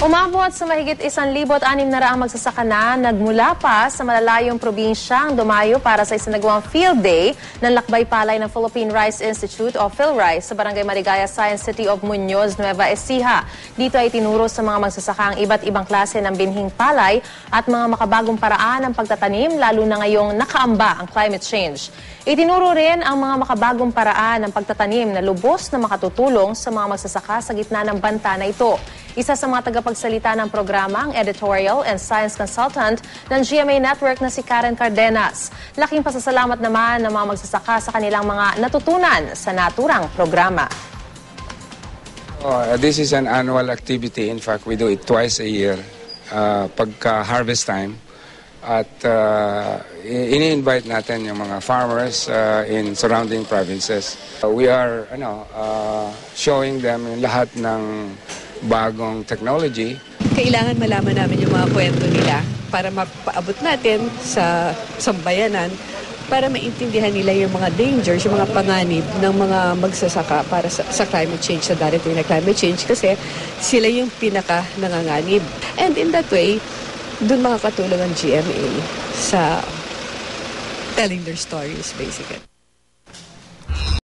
Umabot sa mahigit 1,600 magsasaka na nagmula pa sa malalayong probinsyang dumayo para sa isinagawang field day ng Lakbay Palay ng Philippine Rice Institute o PhilRice sa Barangay Marigaya Science City of Muñoz, Nueva Ecija. Dito ay tinuro sa mga magsasaka ang iba't ibang klase ng binhing palay at mga makabagong paraan ng pagtatanim lalo na ngayong nakaamba ang climate change. Itinuro rin ang mga makabagong paraan ng pagtatanim na lubos na makatutulong sa mga magsasaka sa gitna ng banta na ito. Isa sa mga tagapagsalita ng programa ang editorial and science consultant ng GMA Network na si Karen Cardenas. Laking pasasalamat naman ng mga magsasaka sa kanilang mga natutunan sa naturang programa. This is an annual activity. In fact, we do it twice a year pagka-harvest time. At ini-invite natin yung mga farmers in surrounding provinces. We are showing them lahat ng bagong technology. Kailangan malaman namin yung mga kwento nila para mapaabot natin sa sambayanan para maintindihan nila yung mga dangers, yung mga panganib ng mga magsasaka para sa climate change, sa darating na climate change kasi sila yung pinaka nanganganib. And in that way, dun makakatulong ang GMA sa telling their stories basically.